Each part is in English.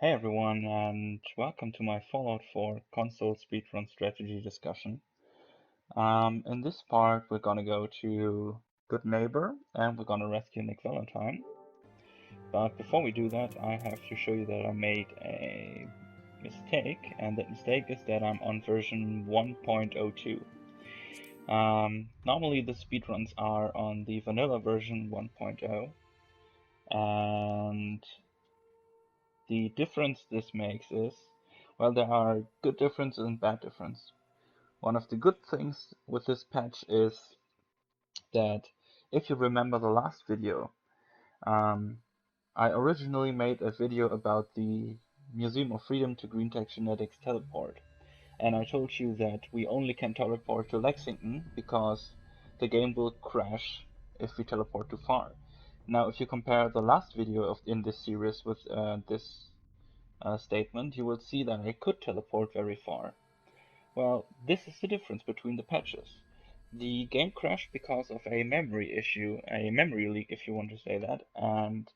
Hey everyone, and welcome to my Fallout 4 console speedrun strategy discussion. In this part, we're gonna go to Goodneighbour and we're gonna rescue Nick Valentine. But before we do that, I have to show you that I made a mistake, and that mistake is that I'm on version 1.02. Normally the speedruns are on the vanilla version 1.0, and the difference this makes is, well, there are good differences and bad differences. One of the good things with this patch is that if you remember the last video, I originally made a video about the Museum of Freedom to Greentechs Genetics teleport, and I told you that we only can teleport to Lexington because the game will crash if we teleport too far. Now, if you compare the last video in this series with this statement, you will see that I could teleport very far. Well, this is the difference between the patches. The game crashed because of a memory issue, a memory leak if you want to say that, and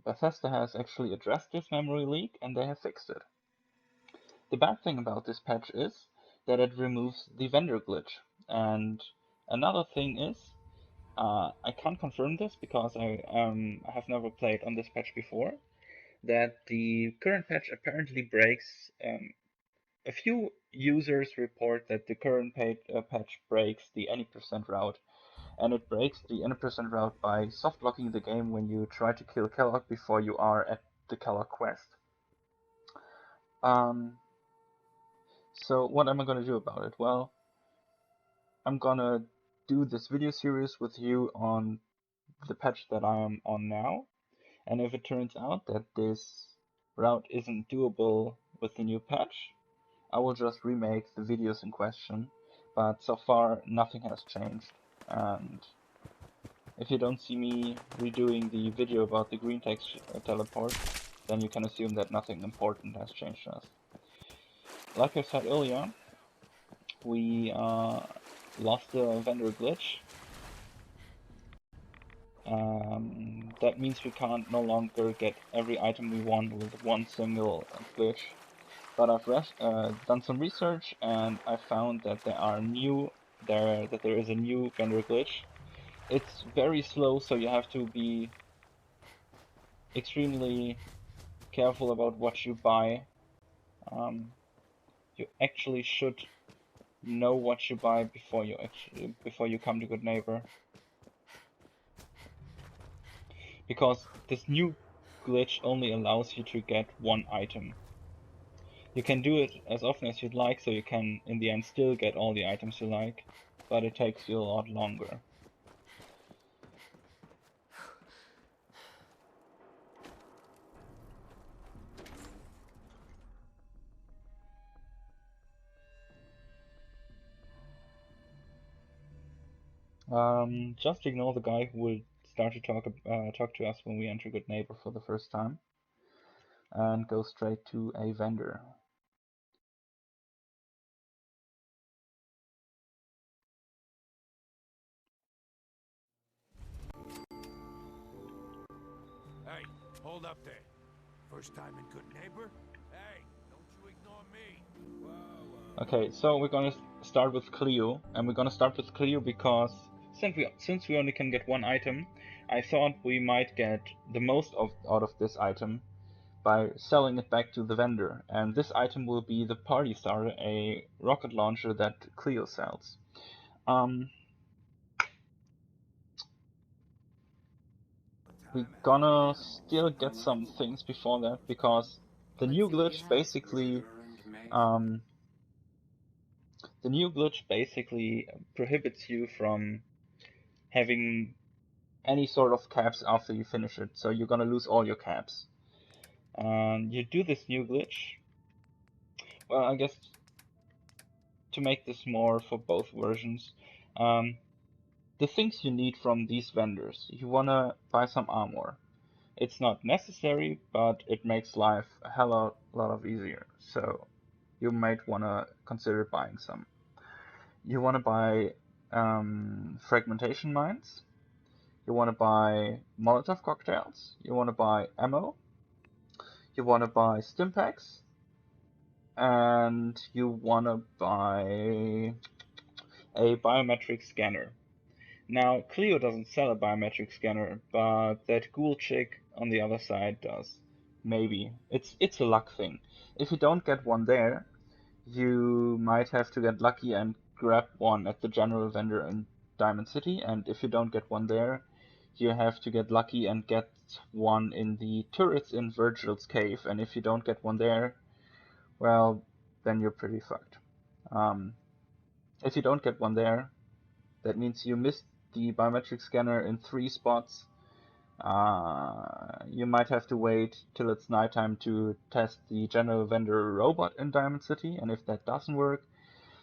Bethesda has actually addressed this memory leak and they have fixed it. The bad thing about this patch is that it removes the vendor glitch, and another thing is, I can't confirm this because I have never played on this patch before, that the current patch apparently breaks a few users report that the current patch breaks the any percent route, and it breaks the any percent route by soft locking the game when you try to kill Kellogg before you are at the Kellogg quest. So what am I gonna do about it? Well, I'm gonna do this video series with you on the patch that I am on now, and if it turns out that this route isn't doable with the new patch, I will just remake the videos in question, but so far nothing has changed, and if you don't see me redoing the video about the Greentechs teleport, then you can assume that nothing important has changed to us. Like I said earlier, we lost the vendor glitch. That means we can't no longer get every item we want with one single glitch. But I've done some research and I found that there is a new vendor glitch. It's very slow, so you have to be extremely careful about what you buy. You actually should know what you buy before you come to Goodneighbour, because this new glitch only allows you to get one item. You can do it as often as you'd like, so you can in the end still get all the items you like, but it takes you a lot longer. Just ignore the guy who will start to talk to us when we enter Goodneighbour for the first time, and go straight to a vendor. Hey, hold up there. First time in Goodneighbour? Hey, don't you ignore me. Whoa. Okay, so we're gonna start with Cleo, and we're gonna start with Cleo because since we only can get one item, I thought we might get the most out of this item by selling it back to the vendor, and this item will be the Party Starter, a rocket launcher that Cleo sells. We're gonna still get some things before that because the new glitch basically prohibits you from having any sort of caps after you finish it, so you're gonna lose all your caps. You do this new glitch. Well, I guess to make this more for both versions, the things you need from these vendors. You wanna buy some armor. It's not necessary, but it makes life a hell of a lot of easier. So you might wanna consider buying some. You wanna buy fragmentation mines. You wanna buy Molotov cocktails. You wanna buy ammo. you want to buy stim packs, and you want to buy a biometric scanner. Now, Clio doesn't sell a biometric scanner, but that ghoul chick on the other side does. Maybe. It's a luck thing. If you don't get one there, you might have to get lucky and grab one at the general vendor in Diamond City, and if you don't get one there, you have to get lucky and get one in the turrets in Virgil's cave, and if you don't get one there, well, then you're pretty fucked. If you don't get one there, that means you missed the biometric scanner in 3 spots. You might have to wait till it's nighttime to test the general vendor robot in Diamond City, and if that doesn't work,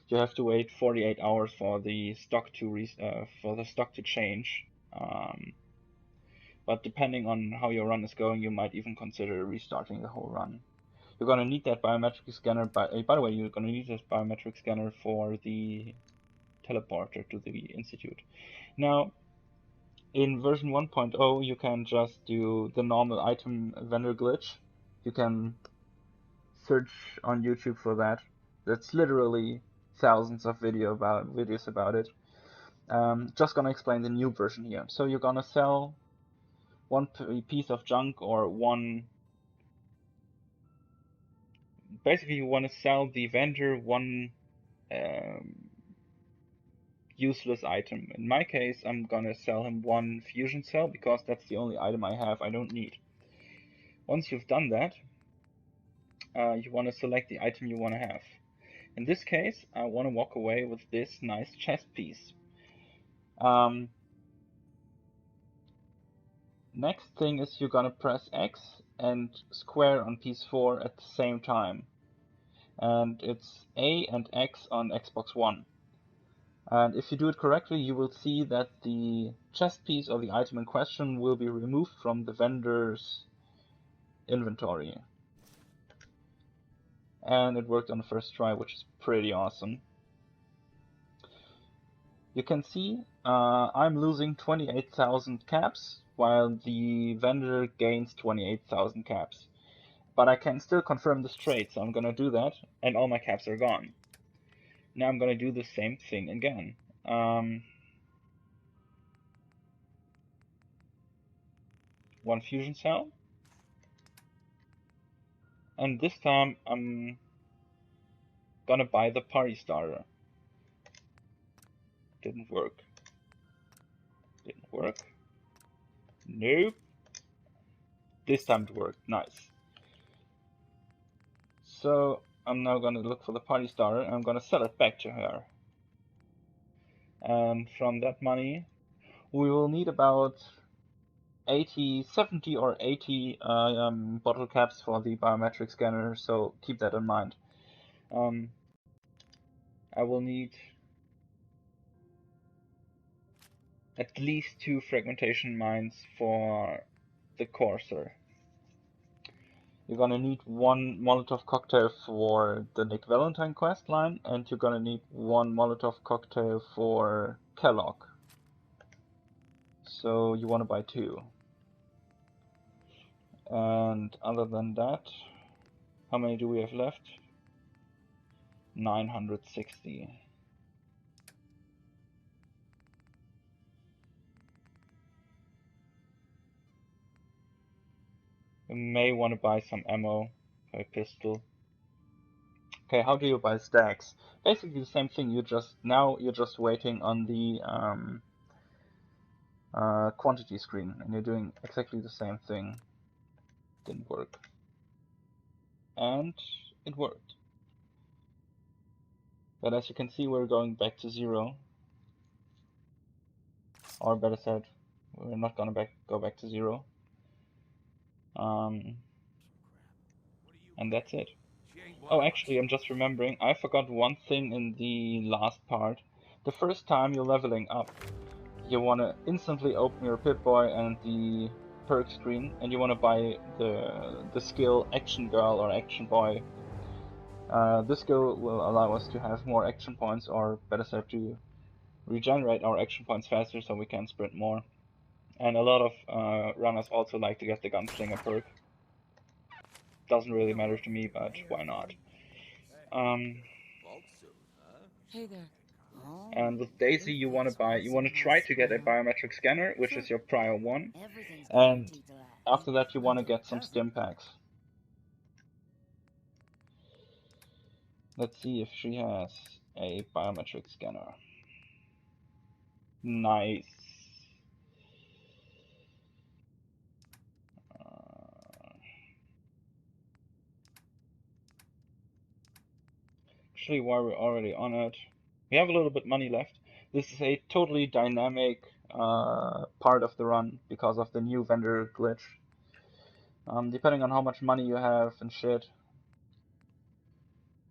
you have to wait 48 hours for the stock to change. But depending on how your run is going, you might even consider restarting the whole run. You're gonna need that biometric scanner. By the way, you're gonna need this biometric scanner for the teleporter to the institute. Now, in version 1.0, you can just do the normal item vendor glitch. You can search on YouTube for that. That's literally thousands of videos about it. Just gonna explain the new version here. So you're gonna sell one piece of junk or one. Basically, you want to sell the vendor one useless item. In my case, I'm gonna sell him one fusion cell because that's the only item I have I don't need. Once you've done that, you want to select the item you want to have. In this case, I want to walk away with this nice chest piece. Next thing is you're gonna press X and square on piece 4 at the same time. And it's A and X on Xbox One. And if you do it correctly, you will see that the chest piece or the item in question will be removed from the vendor's inventory. And it worked on the first try, which is pretty awesome. You can see I'm losing 28,000 caps, while the vendor gains 28,000 caps. But I can still confirm this trade, so I'm gonna do that, and all my caps are gone. Now I'm gonna do the same thing again. One fusion cell. And this time I'm gonna buy the party starter. Didn't work. Didn't work. Nope. This time it worked. Nice. So I'm now gonna look for the party starter and I'm gonna sell it back to her. And from that money, we will need about 70 or 80 bottle caps for the biometric scanner, so keep that in mind. I will need at least 2 fragmentation mines for the courser. You're gonna need 1 Molotov cocktail for the Nick Valentine quest line, and you're gonna need 1 Molotov cocktail for Kellogg. So you wanna buy 2. And other than that, how many do we have left? 960. You may want to buy some ammo for a pistol. Okay, how do you buy stacks? Basically the same thing. You're just waiting on the quantity screen, and you're doing exactly the same thing. Didn't work, and it worked. But as you can see, we're going back to 0, or better said, we're not gonna go back to 0. And that's it. Oh, actually, I'm just remembering, I forgot one thing in the last part. The first time you're leveling up, you want to instantly open your Pip-Boy and the perk screen, and you want to buy the skill Action Girl or Action Boy. This skill will allow us to have more action points, or better said, to regenerate our action points faster so we can sprint more. And a lot of runners also like to get the Gunslinger perk. doesn't really matter to me, but why not? Um, Hey there. and with Daisy, you want to try to get a biometric scanner, which is your prior one, Everything's and guaranteed to last. after that you want to Until get it some doesn't. stim packs. Let's see if she has a biometric scanner. Nice. Actually, while we're already on it, we have a little bit money left. This is a totally dynamic part of the run because of the new vendor glitch. Depending on how much money you have and shit,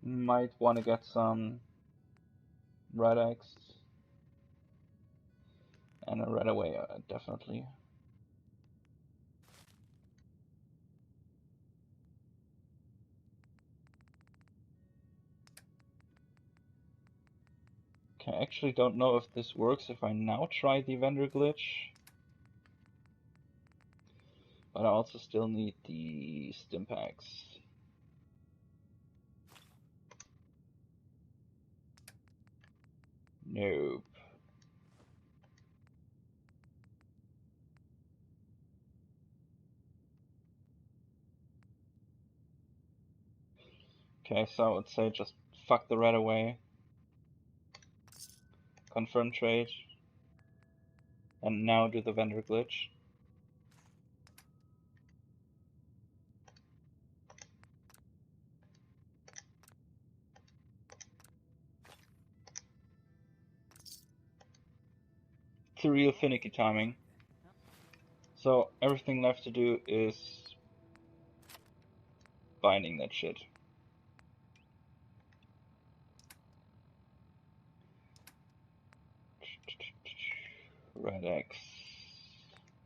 you might want to get some red X and a red away, definitely. Okay, I actually don't know if this works if I now try the vendor glitch. But I also still need the stim packs. Nope. Okay, so I would say just fuck the red away. Confirm trade. And now do the vendor glitch. It's a real finicky timing. So everything left to do is binding that shit. Red X.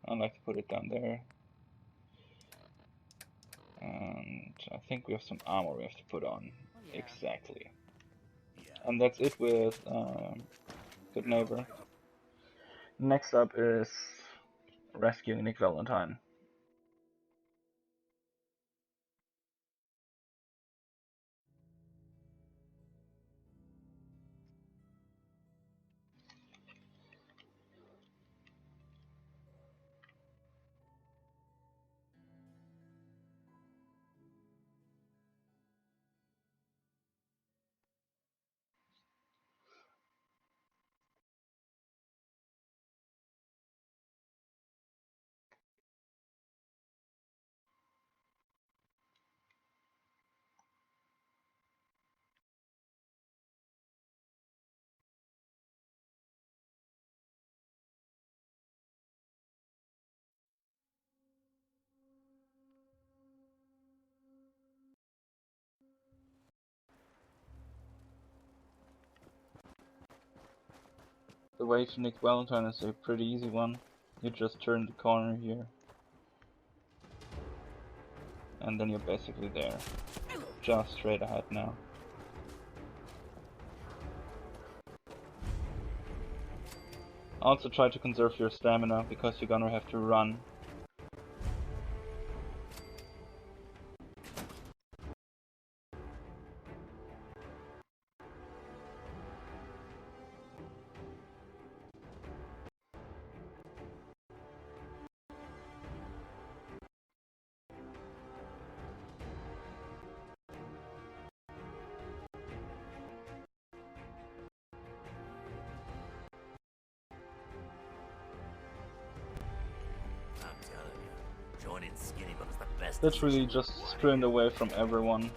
I'd like to put it down there. And I think we have some armor we have to put on. Oh, yeah. Exactly. And that's it with Goodneighbour. Next up is rescuing Nick Valentine. The way to Nick Valentine is a pretty easy one. You just turn the corner here. And then you're basically there. Just straight ahead now. Also try to conserve your stamina, because you're gonna have to run. Joining Skinny was the best. Literally just sprint away from everyone.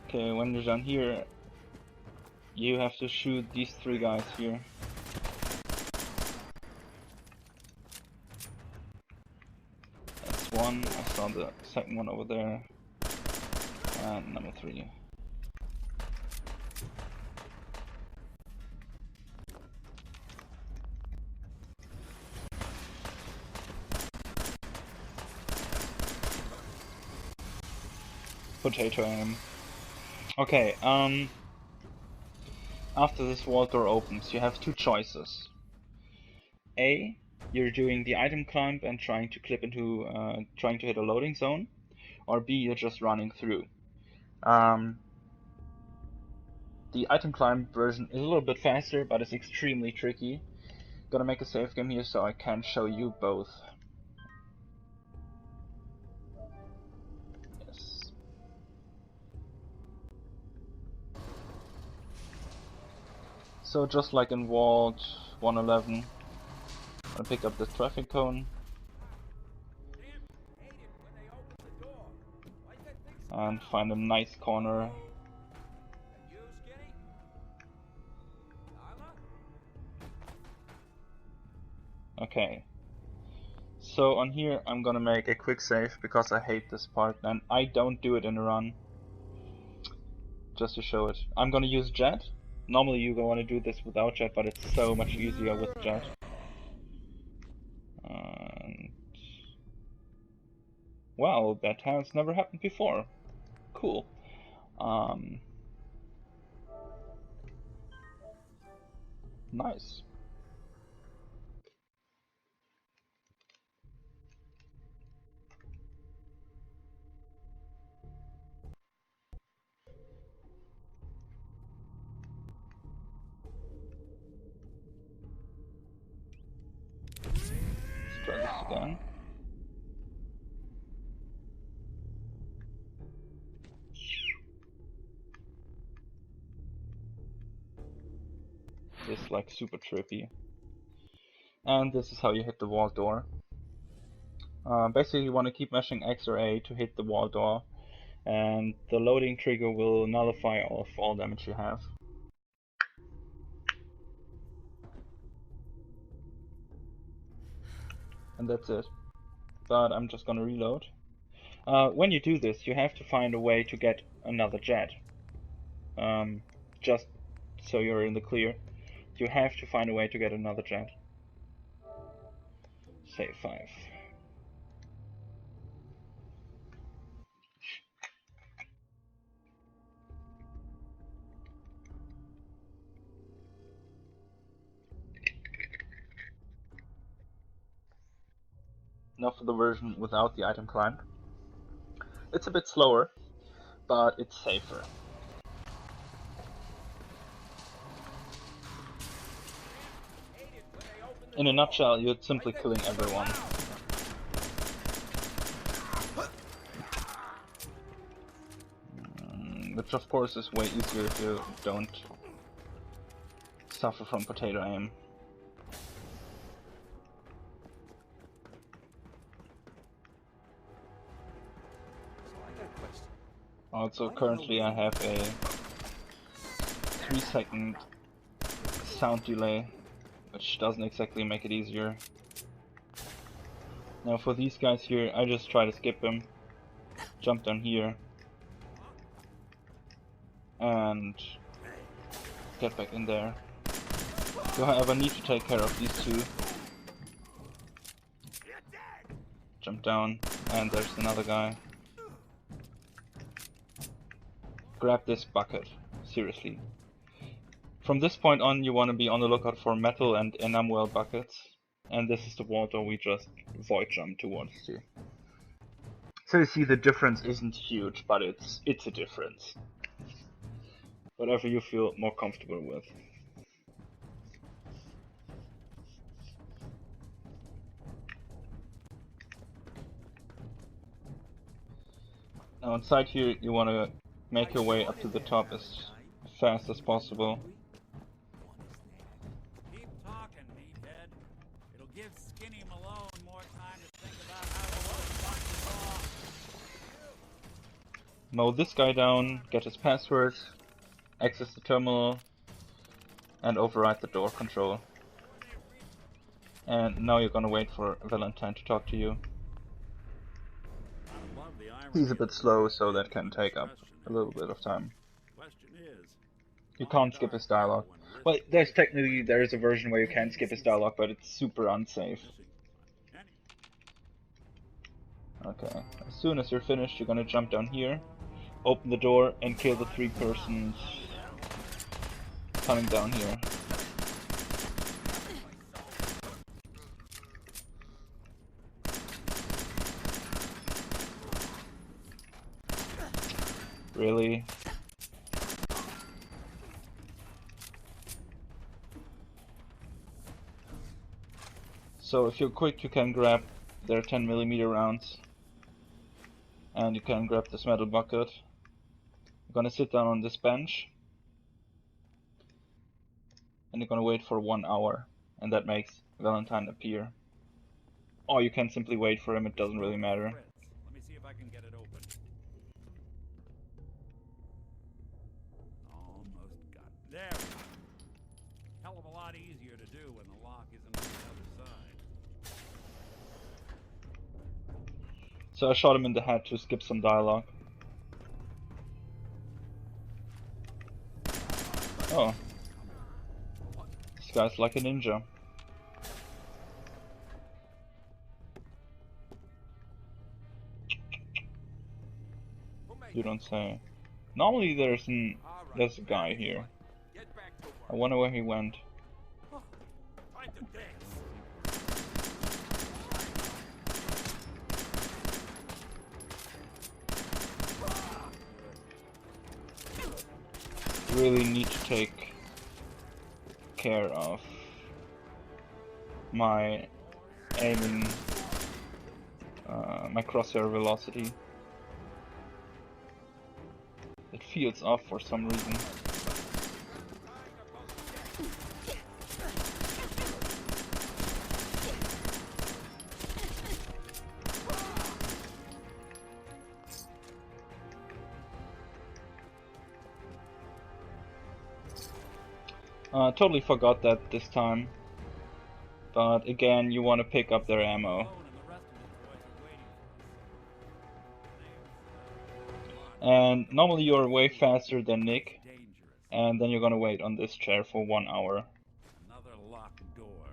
Okay, when you're done here, you have to shoot these three guys here. That's one, I saw the second one over there. And number 3. potato aim. Okay, after this vault door opens, you have two choices. A, you're doing the item climb and trying to clip into, trying to hit a loading zone, or B, you're just running through. The item climb version is a little bit faster, but it's extremely tricky. Gonna make a save game here so I can show you both. Yes. So just like in Vault 111, I'm gonna pick up the traffic cone and find a nice corner. Okay. So on here I'm gonna make a quick save because I hate this part and I don't do it in a run. Just to show it. I'm gonna use Jet. Normally you want to do this without Jet, but it's so much easier with Jet. And wow, that has never happened before. Cool. Nice. Let's try this again. This is like super trippy. And this is how you hit the wall door. Basically you want to keep mashing X or A to hit the wall door, and the loading trigger will nullify all damage you have. And that's it. But I'm just gonna reload. When you do this, you have to find a way to get another jet. Just so you're in the clear, you have to find a way to get another jet. Save 5. Now for the version without the item climb. It's a bit slower, but it's safer. In a nutshell, you're simply killing everyone. Which of course is way easier if you don't suffer from potato aim. Also, currently I have a 3-second sound delay, which doesn't exactly make it easier. Now for these guys here, I just try to skip them, jump down here, and get back in there. You however need to take care of these two. Jump down, and there's another guy. Grab this bucket, seriously. From this point on you want to be on the lookout for metal and enamel buckets, and this is the water we just void jump towards to. So you see the difference isn't huge, but it's a difference. Whatever you feel more comfortable with. Now inside here you want to make your way up to the top as fast as possible. Keep talking, meathead. It'll give Skinny Malone more time to think about how to load boxes off. Mow this guy down, get his password, access the terminal, and override the door control. And now you're gonna wait for Valentine to talk to you. He's a bit slow, so that can take up a little bit of time. You can't skip his dialogue. Well, there is a version where you can skip his dialogue, but it's super unsafe. Okay, as soon as you're finished, you're gonna jump down here, open the door and kill the 3 persons coming down here. Really? So if you're quick, you can grab their 10mm rounds, and you can grab this metal bucket. You're gonna sit down on this bench, and you're gonna wait for 1 hour, and that makes Valentine appear. Or you can simply wait for him, it doesn't really matter. Let me see if I can get it open. Almost got it. There we go. Hell of a lot easier to do when the lock isn't on the other side. So I shot him in the head to skip some dialogue. Oh. This guy's like a ninja. You don't say. Normally there's a guy here. I wonder where he went. Time to dance. Really need to take care of my aiming, my crosshair velocity. It feels off for some reason. Totally forgot that this time. But again, you want to pick up their ammo. And normally you're way faster than Nick. And then you're gonna wait on this chair for 1 hour. Another locked door.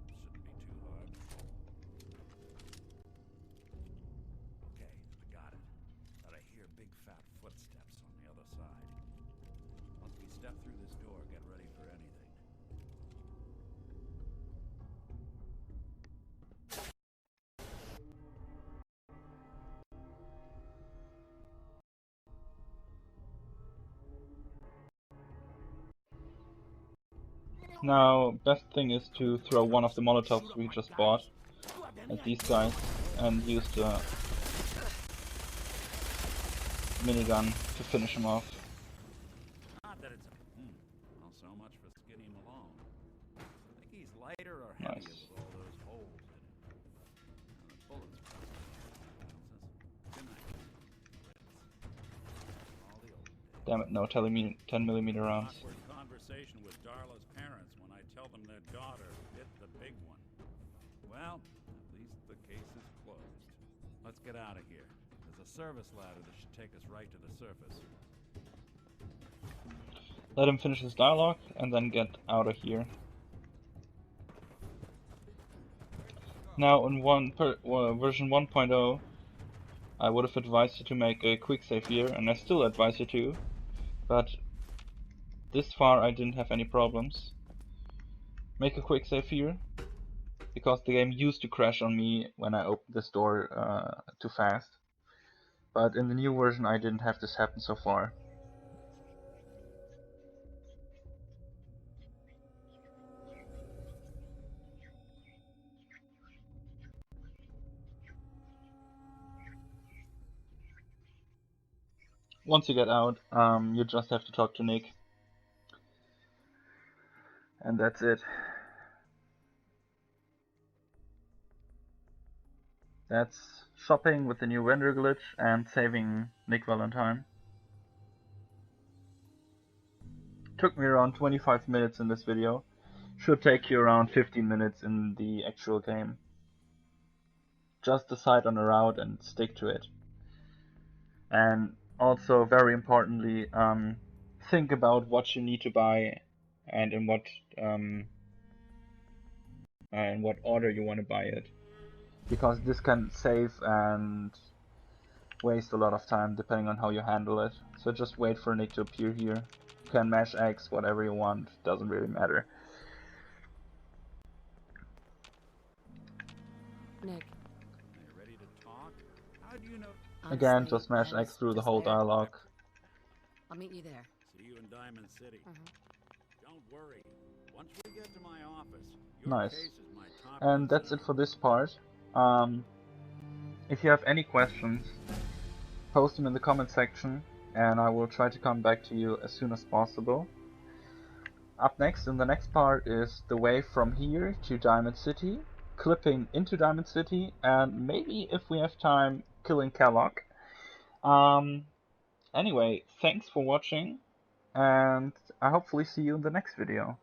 Shouldn't be too hard. Okay, I got it. But I hear big fat footsteps on the other side. Once we step through this door, get ready for anything. Now, best thing is to throw one of the Molotovs we just bought at these guys and use the minigun to finish them off. Not that it's well, so much for Skinny Malone. I think he's lighter or heavier Nice. with all those holes in it. And the bullets good night. All the old days. Damn it, no 10mm rounds. Awkward conversation with Darla's parents when I tell them their daughter bit the big one. Well, at least the case is closed. Let's get out of here. There's a service ladder that should take us right to the surface. Let him finish his dialogue and then get out of here. Now in version 1.0 I would have advised you to make a quick save here, and I still advise you to, but this far I didn't have any problems. Make a quick save here, because the game used to crash on me when I opened this door too fast. But in the new version I didn't have this happen so far. Once you get out, you just have to talk to Nick. And that's it. That's shopping with the new render glitch and saving Nick Valentine. Took me around 25 minutes in this video. Should take you around 15 minutes in the actual game. Just decide on a route and stick to it. And also, very importantly, think about what you need to buy and in what order you want to buy it, because this can save and waste a lot of time depending on how you handle it. So just wait for Nick to appear here. You can mash X, whatever you want, doesn't really matter. Nick. Are you ready to talk? How do you know? Again, Honestly, just mash I X was through the just whole there. dialogue. I'll meet you there. See you in Diamond City. Don't worry. Once we get to my office, your Nice. case is my top And that's it for this part. If you have any questions, post them in the comment section and I will try to come back to you as soon as possible. Up next, in the next part, is the way from here to Diamond City, clipping into Diamond City, and maybe, if we have time, killing Kellogg. Anyway, thanks for watching, and I hopefully see you in the next video.